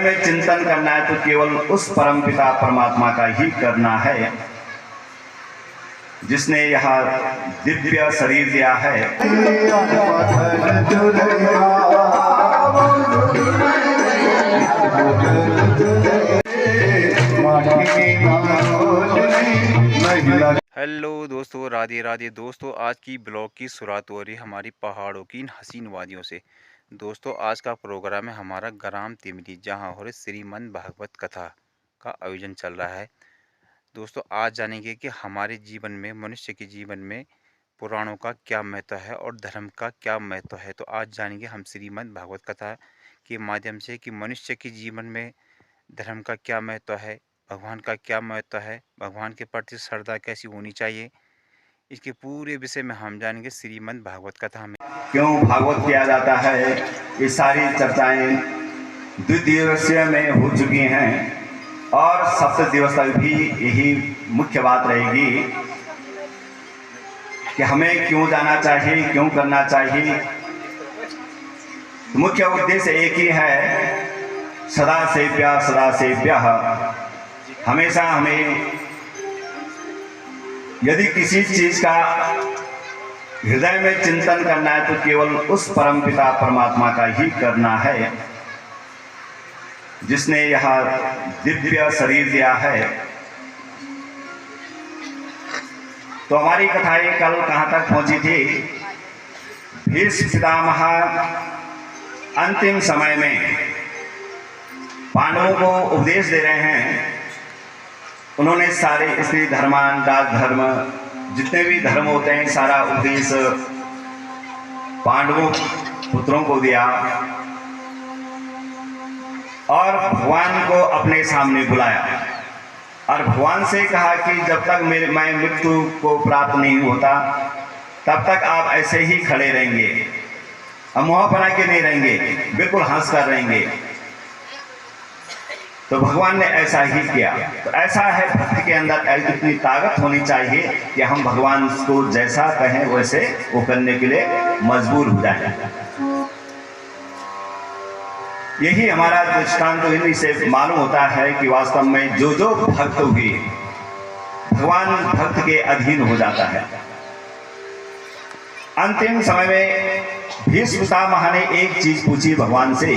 में चिंतन करना है तो केवल उस परमपिता परमात्मा का ही करना है जिसने यह दिव्य शरीर दिया है। हेलो दोस्तों, राधे राधे दोस्तों। आज की ब्लॉग की शुरुआत हो रही है हमारी पहाड़ों की इन हसीन वादियों से। दोस्तों, आज का प्रोग्राम है हमारा ग्राम तिमरी, जहां हो रही श्रीमद् भागवत कथा का आयोजन चल रहा है। दोस्तों, आज जानेंगे कि हमारे जीवन में, मनुष्य के जीवन में पुराणों का क्या महत्व है और धर्म का क्या महत्व है। तो आज जानेंगे हम श्रीमद् भागवत कथा के माध्यम से कि मनुष्य के जीवन में धर्म का क्या महत्व है, भगवान का क्या महत्व है, भगवान के प्रति श्रद्धा कैसी होनी चाहिए। इसके पूरे विषय में हम जानेंगे श्रीमद् भागवत कथा में। क्यों भागवत किया जाता है, ये सारी चर्चाएं द्विदिवसीय में हो चुकी हैं और सप्तम दिवस तक भी यही मुख्य बात रहेगी कि हमें क्यों जाना चाहिए, क्यों करना चाहिए। मुख्य उद्देश्य एक ही है, सदा सेव्य। हमेशा हमें यदि किसी चीज का हृदय में चिंतन करना है तो केवल उस परमपिता परमात्मा का ही करना है जिसने यह दिव्य शरीर दिया है। तो हमारी कथाएं कल कहाँ तक पहुंची थी? भीष्म पितामह अंतिम समय में पांडवों को उपदेश दे रहे हैं। उन्होंने सारे स्त्री धर्मान, राज धर्म, जितने भी धर्म होते हैं, सारा उपदेश पांडवों पुत्रों को दिया और भगवान को अपने सामने बुलाया और भगवान से कहा कि जब तक मैं मृत्यु को प्राप्त नहीं होता तब तक आप ऐसे ही खड़े रहेंगे, अब मुँह बना के नहीं रहेंगे, बिल्कुल हंस कर रहेंगे। तो भगवान ने ऐसा ही किया। तो ऐसा है, भक्त के अंदर इतनी ताकत होनी चाहिए कि हम भगवान को जैसा कहें वैसे वो करने के लिए मजबूर हो जाए। यही हमारा दृष्टांत तो इन्हीं से मालूम होता है कि वास्तव में जो जो भक्त हुए भगवान भक्त के अधीन हो जाता है। अंतिम समय में भीष्म पितामह ने एक चीज पूछी भगवान से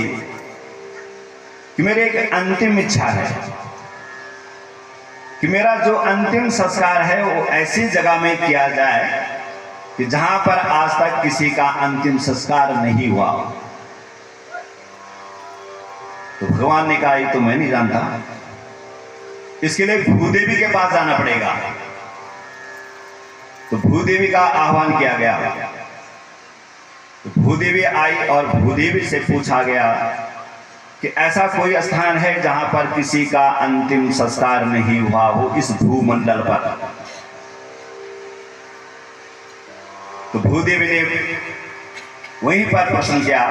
कि मेरी एक अंतिम इच्छा है कि मेरा जो अंतिम संस्कार है वो ऐसी जगह में किया जाए कि जहां पर आज तक किसी का अंतिम संस्कार नहीं हुआ। तो भगवान ने कहा ये तो मैं नहीं जानता, इसके लिए भूदेवी के पास जाना पड़ेगा। तो भूदेवी का आह्वान किया गया। तो भूदेवी आई और भूदेवी से पूछा गया कि ऐसा कोई स्थान है जहां पर किसी का अंतिम संस्कार नहीं हुआ हो इस भूमंडल पर। तो भूदेवी ने वहीं पर प्रश्न किया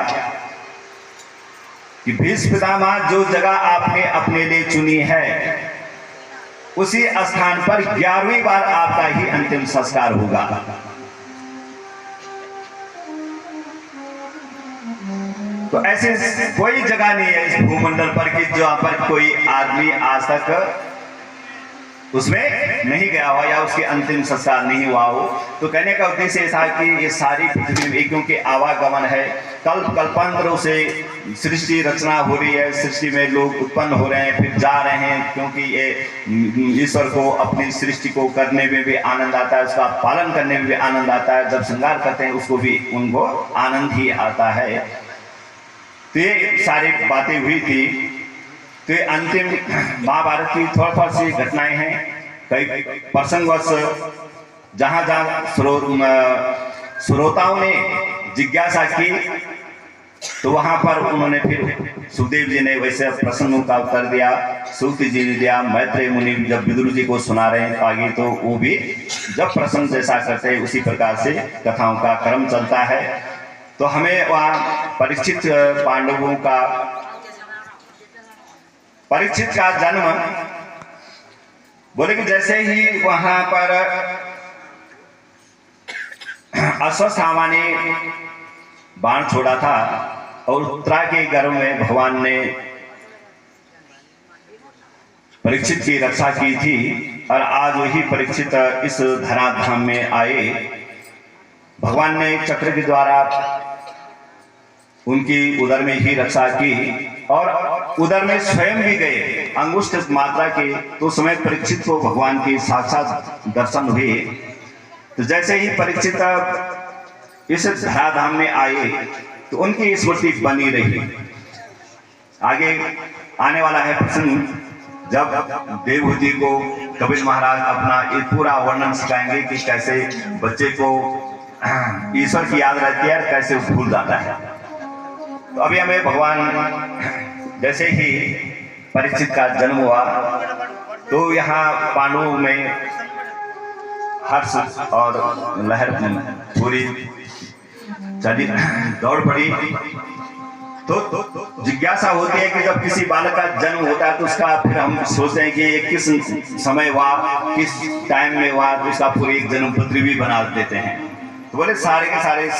कि भीष्म पितामह, जो जगह आपने अपने लिए चुनी है उसी स्थान पर 11वीं बार आपका ही अंतिम संस्कार होगा। तो ऐसे कोई जगह नहीं है इस भूमंडल पर कि जहां पर कोई आदमी आज तक उसमें नहीं गया हो या उसके अंतिम संस्कार नहीं हुआ हो। तो कहने का उद्देश्य था कि ये सारी पृथ्वी में क्योंकि आवागमन है, कल्पांतरों से सृष्टि रचना हो रही है, सृष्टि में लोग उत्पन्न हो रहे हैं फिर जा रहे हैं, क्योंकि ये ईश्वर को अपनी सृष्टि को करने में भी आनंद आता है, उसका पालन करने में भी आनंद आता है, जब श्रृंगार करते हैं उसको भी उनको आनंद ही आता है। तो ये सारी बातें हुई थी। तो ये अंतिम महाभारत की थोड़ा सी घटनाएं हैं, कई प्रसंगवश जहां श्रोताओं ने जिज्ञासा की तो वहां पर उन्होंने फिर सुखदेव जी ने वैसे प्रसंगों का उत्तर दिया, सूत जी ने दिया, मैत्रेय मुनि जब विदुर जी को सुना रहे हैं आगे तो वो भी जब प्रसंग जैसा करते हैं उसी प्रकार से कथाओं का क्रम चलता है। तो हमें वहाँ परीक्षित पांडवों का जन्म बोले कि जैसे ही वहां पर अश्वत्थामा ने बाण छोड़ा था और उत्तरा के गर्भ में भगवान ने परीक्षित की रक्षा की थी और आज वही परीक्षित इस धराधाम में आए। भगवान ने चक्र के द्वारा उनकी उदर में ही रक्षा की और उदर में स्वयं भी गए अंगुष्ठ मात्रा के। तो समय परीक्षित को भगवान के साक्षात दर्शन हुए। तो जैसे ही परीक्षित इस धराधाम में आए तो उनकी स्मृति बनी रही। आगे आने वाला है प्रसंग जब देवहूति को कपिल महाराज अपना ये पूरा वर्णन सिखाएंगे कि कैसे बच्चे को ईश्वर की याद रहती है और कैसे भूल जाता है। तो अभी हमें भगवान जैसे ही परीक्षित का जन्म हुआ तो यहाँ पांडवों में हर्ष और लहर पूरी चली दौड़ पड़ी। तो जिज्ञासा होती है कि जब किसी बालक का जन्म होता है तो उसका फिर हम सोचते हैं कि ये किस समय हुआ, किस टाइम में हुआ, तो उसका पूरी एक जन्म पत्री भी बना देते हैं। तो बोले सारे के सारे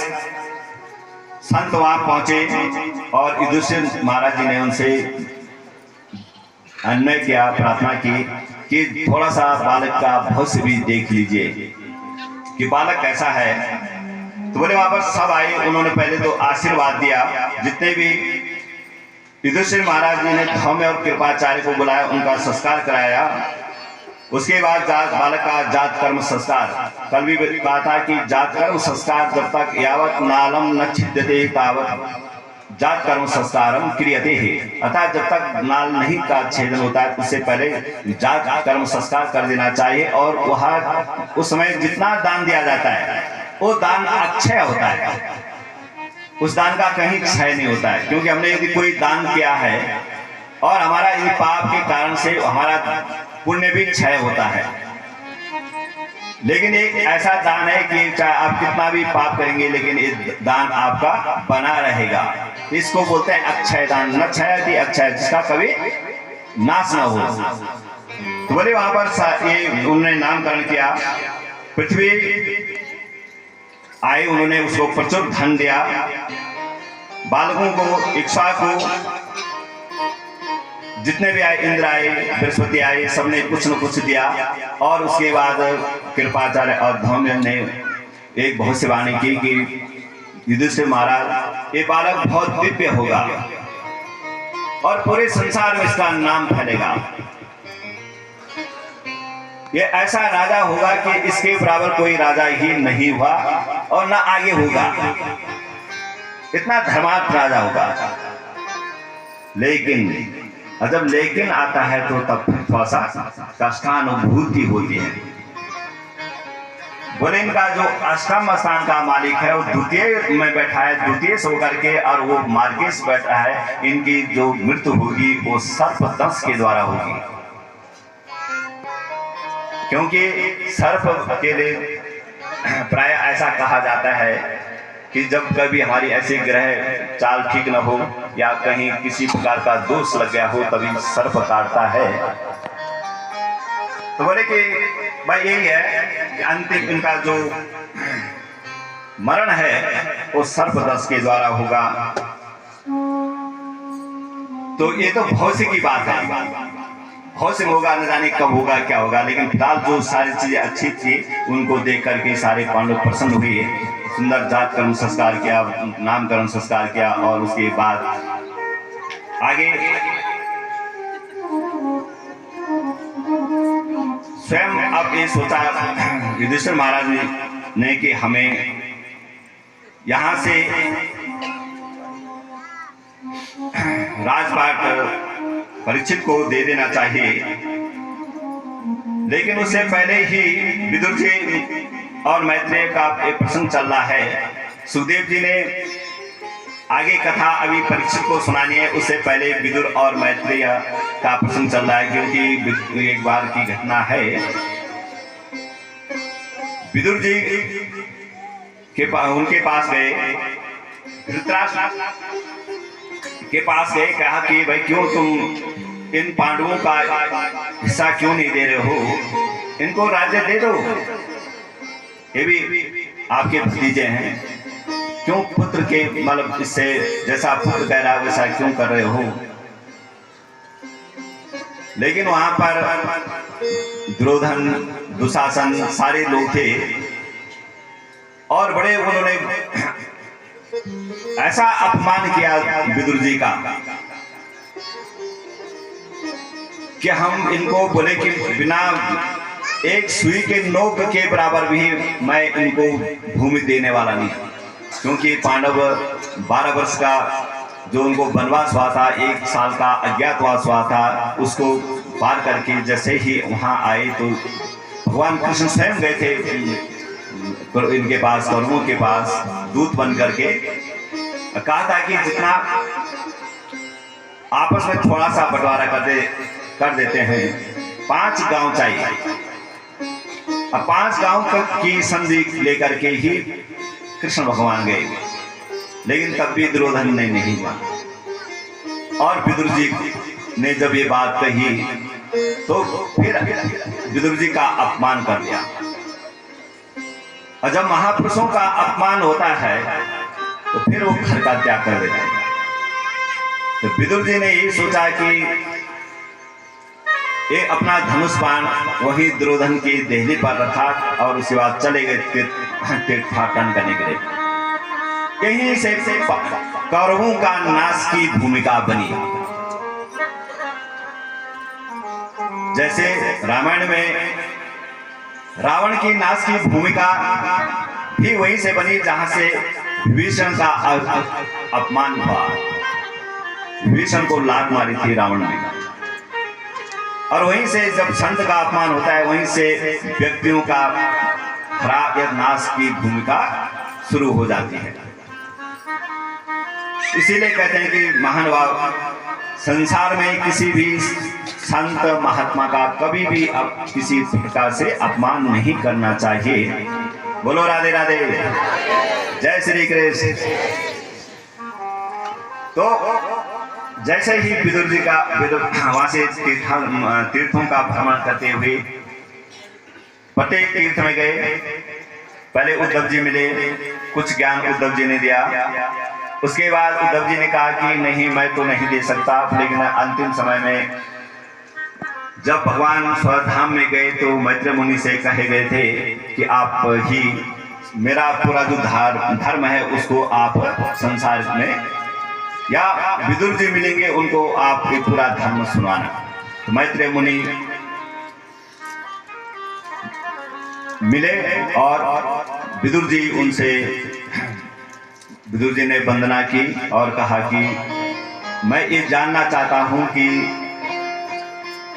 संत वहां पहुंचे और युधिष्ठिर महाराज जी ने उनसे अन्वय किया, प्रार्थना की कि थोड़ा सा बालक का भविष्य भी देख लीजिए कि बालक कैसा है। तो बोले वहां पर सब आए, उन्होंने पहले तो आशीर्वाद दिया। जितने भी युधिष्ठिर महाराज जी ने धौम्य और कृपाचार्य को बुलाया, उनका संस्कार कराया। उसके बाद बालक का जात कर्म संस्कार, कल भी कहा था कि जात कर्म संस्कार जब तक यावत नालम न छिद्यते तावत जात कर्म संस्कारम क्रियते है। अर्थात जब तक नाल नहीं का छेदन होता है उससे पहले जात कर्म संस्कार कर देना चाहिए। और वह उस समय जितना दान दिया जाता है वो दान अक्षय होता है, उस दान का कहीं क्षय नहीं होता है। क्योंकि हमने यदि कोई दान किया है और हमारा इन पाप के कारण से हमारा पुण्य भी क्षय होता है, लेकिन एक ऐसा दान है कि चाहे आप कितना भी पाप करेंगे लेकिन ये दान आपका बना रहेगा। इसको बोलते हैं अक्षय दान। न क्षयति अक्षय, जिसका कभी नाश न हो। तो बोले वहां पर ये उन्होंने नामकरण किया। पृथ्वी आए, उन्होंने उसको प्रचुर धन दिया। बालकों को, इक्ष्वा को, जितने भी आए, इंद्र आए, बृहस्पति आए, सबने कुछ न कुछ दिया। और उसके बाद कृपाचार्य और धौम्य ने एक भविष्यवाणी की कि युधिष्ठिर महाराज ये बालक बहुत दिव्य होगा और पूरे संसार में इसका नाम फैलेगा। ये ऐसा राजा होगा कि इसके बराबर कोई राजा ही नहीं हुआ और ना आगे होगा। इतना धर्मात्म राजा होगा। लेकिन जब लेकिन आता है तो तब थोड़ा सा कष्टानुभूति होती है। बोले इनका जो अष्टम स्थान का मालिक है वो द्वितीय में बैठा है, द्वितीय से होकर के, और वो मार्गेश बैठा है। इनकी जो मृत्यु होगी वो सर्प दंश के द्वारा होगी। क्योंकि सर्प के लिए प्राय ऐसा कहा जाता है कि जब कभी हमारी ऐसे ग्रह चाल ठीक न हो या कहीं किसी प्रकार का दोष लग गया हो तभी सर्प काटता है। तो बोले कि भाई यही है कि अंतिम इनका जो मरण है वो सर्प दंश के द्वारा होगा। तो ये तो भविष्य की बात है, भविष्य में होगा, न जाने कब होगा क्या होगा। लेकिन फिलहाल जो सारी चीजें अच्छी थी उनको देख करके सारे पांडव प्रसन्न हुए। सुंदर जात कर्म संस्कार किया, नामकरण संस्कार किया। और उसके बाद आगे स्वयं अब ये सोचा युधिष्ठिर महाराज ने कि हमें यहां से राजपाट परीक्षित को दे देना चाहिए। लेकिन उससे पहले ही विदुर जी और मैत्रेय का एक प्रसंग चल रहा है। सुखदेव जी ने आगे कथा अभी परीक्षित को सुनानी है, उससे पहले विदुर और मैत्रेय का प्रसंग चल रहा है। क्योंकि एक बार की घटना है, विदुर जी उनके पास गए, धृतराष्ट्र के पास गए, कहा कि भाई क्यों तुम इन पांडवों का हिस्सा क्यों नहीं दे रहे हो, इनको राज्य दे दो, ये भी आपके भतीजे हैं, क्यों पुत्र के मतलब इससे जैसा पुत्र कह रहा है वैसा क्यों कर रहे हो। लेकिन वहां पर दुर्योधन, दुशासन सारे लोग थे और बड़े उन्होंने ऐसा अपमान किया विदुर जी का कि हम इनको बोले कि बिना एक सुई के नोक के बराबर भी मैं इनको भूमि देने वाला नहीं, क्योंकि पांडव 12 वर्ष का जो उनको वनवास हुआ था, 1 साल का अज्ञातवास हुआ था, उसको पार करके जैसे ही वहां आए तो भगवान कृष्ण स्वयं गए थे इनके पास, कौरवों के पास दूत बन करके कहा था कि जितना आपस में थोड़ा सा बंटवारा कर देते हैं, 5 गांव चाहिए। अब 5 गांव की संधि लेकर के ही कृष्ण भगवान गए, लेकिन तब भी दुर्योधन ने नहीं माना। और विदुर जी ने जब ये बात कही तो फिर विदुर जी का अपमान कर दिया। और जब महापुरुषों का अपमान होता है तो फिर वो घर का त्याग कर देते हैं। तो विदुर जी ने यही सोचा कि ये अपना धनुष बाण वही दुर्योधन की देहली पर रखा और उसके बाद चले गए तीर्थाटन करने के लिए। यहीं से कौरवों का नाश की भूमिका बनी। जैसे रामायण में रावण की नाश की भूमिका भी वहीं से बनी जहां से विभीषण का अपमान हुआ। विभीषण को लात मारी थी रावण ने, और वहीं से जब संत का अपमान होता है वहीं से व्यक्तियों का खराब या नाश की भूमिका शुरू हो जाती है। इसीलिए कहते हैं कि महानुभाव संसार में किसी भी संत महात्मा का कभी भी किसी प्रकार से अपमान नहीं करना चाहिए। बोलो राधे राधे, जय श्री कृष्ण। तो जैसे ही विदुर जी का वहां से तीर्थों का भ्रमण करते हुए प्रत्येक तीर्थ में गए। पहले उद्धव जी मिले, कुछ ज्ञान उद्धव जी ने दिया। उसके बाद उद्धव जी ने कहा कि नहीं, मैं तो नहीं दे सकता, लेकिन अंतिम समय में जब भगवान स्वधाम में गए तो मैत्र मुनि से कहे गए थे कि आप ही मेरा पूरा जो धर्म है उसको आप संसार में, या विदुर जी मिलेंगे उनको आप पूरा धर्म सुनाना। तो मैत्रेय मुनि मिले और विदुर जी ने वंदना की और कहा कि मैं ये जानना चाहता हूं कि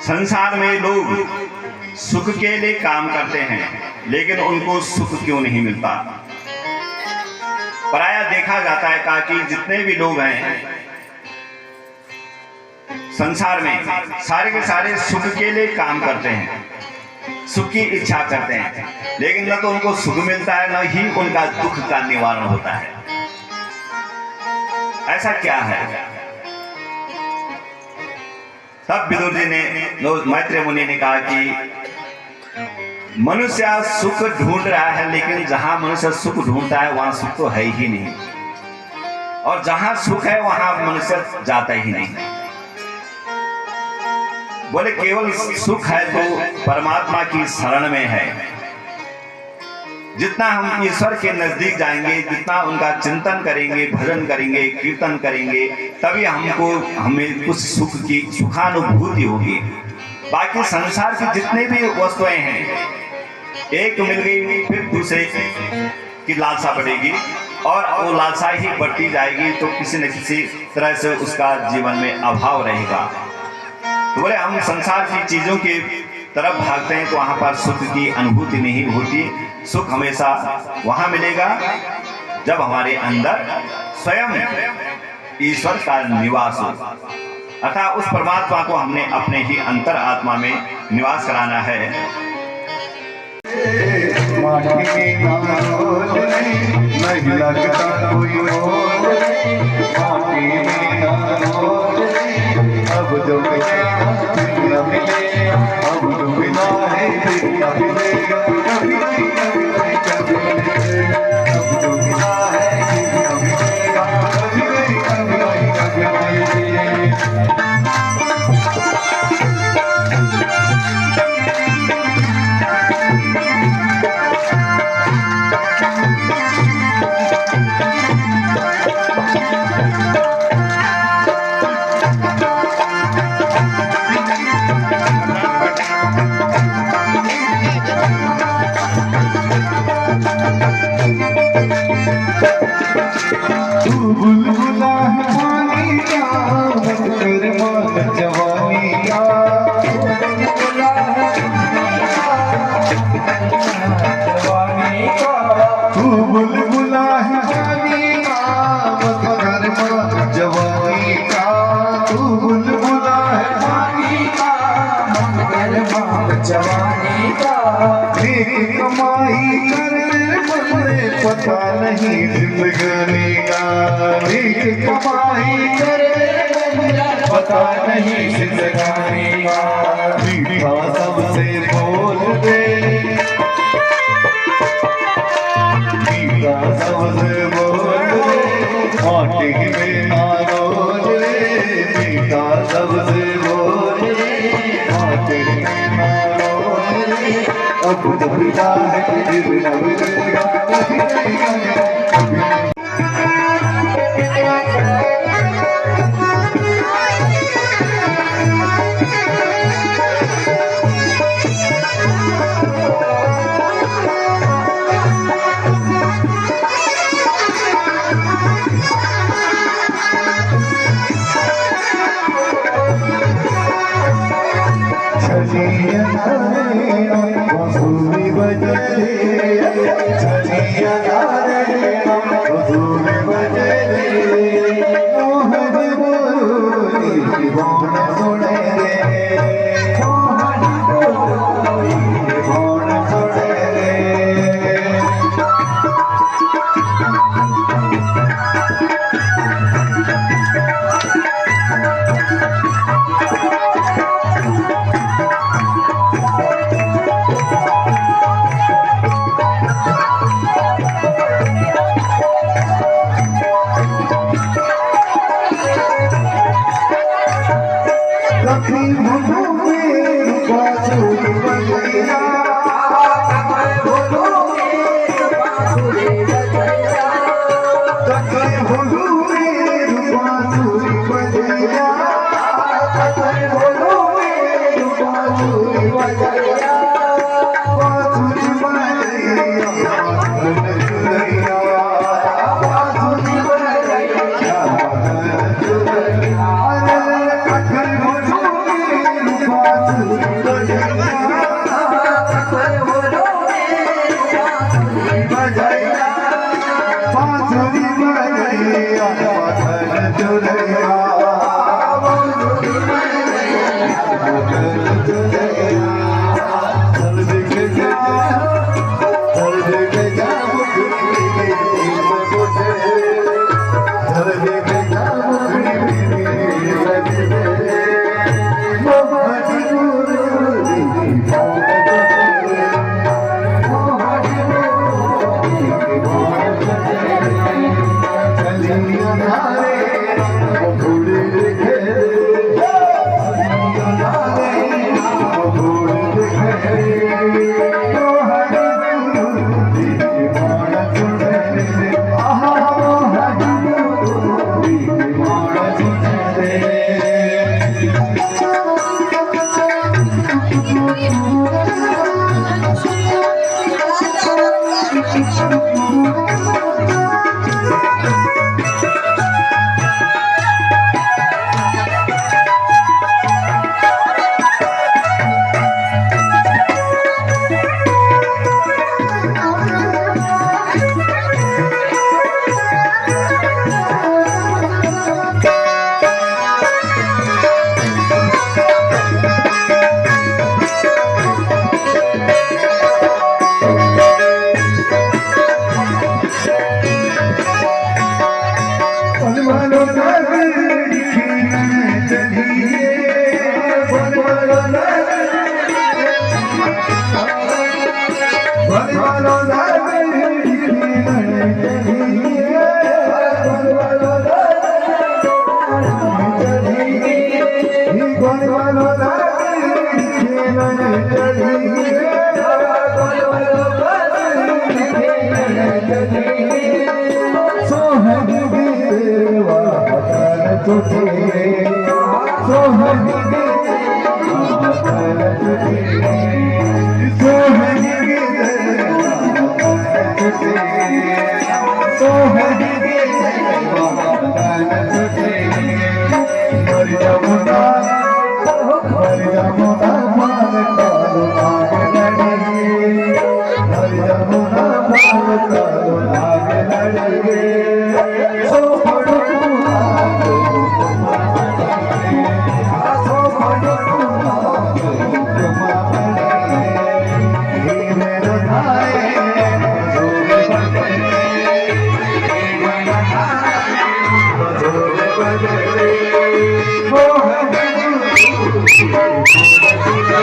संसार में लोग सुख के लिए काम करते हैं लेकिन उनको सुख क्यों नहीं मिलता। प्रायः देखा जाता है कहा कि जितने भी लोग हैं संसार में सारे के सारे सुख के लिए काम करते हैं, सुख की इच्छा करते हैं, लेकिन न तो उनको सुख मिलता है न ही उनका दुख का निवारण होता है। ऐसा क्या है? तब विदुर जी ने, मैत्रेय मुनि ने कहा कि मनुष्य सुख ढूंढ रहा है, लेकिन जहां मनुष्य सुख ढूंढता है वहां सुख तो है ही नहीं, और जहां सुख है वहां मनुष्य जाता ही नहीं। बोले केवल सुख है तो परमात्मा की शरण में है। जितना हम ईश्वर के नजदीक जाएंगे, जितना उनका चिंतन करेंगे, भजन करेंगे, कीर्तन करेंगे, तभी हमें कुछ सुख की सुखानुभूति होगी। बाकी संसार की जितने भी वस्तुएं हैं, एक मिल गई फिर दूसरे की लालसा बढ़ेगी और वो लालसा ही बढ़ती जाएगी, तो किसी न किसी तरह से उसका जीवन में अभाव रहेगा। तो बोले हम संसार की चीजों की तरफ भागते हैं तो वहां पर सुख की अनुभूति नहीं होती। सुख हमेशा वहां मिलेगा जब हमारे अंदर स्वयं ईश्वर का निवास हो, अर्थात उस परमात्मा को हमने अपने ही अंतर आत्मा में निवास कराना है। नहीं लगता कोई अब जो का तू बुलबुला है जवानी का मत कर जवानी का तू बुलबुला है जवानी का मेरी कमाई कर मुझे पता नहीं जिंदगानी का मेरी कमाई कर पता नहीं जिंदगानी का मीठा सबसे बोल दे मीठा सबसे बोल दे आटे में ना रोल रे मीठा सबसे बोल दे आटे में ना रोल रे अब जब है फिर न मिलेगा कभी नहीं बंसुरी बजे छलिया रे बंसुरी बजे मोहन बोली भवन सुने रे मोहन बोली भवन सुने रे सूरत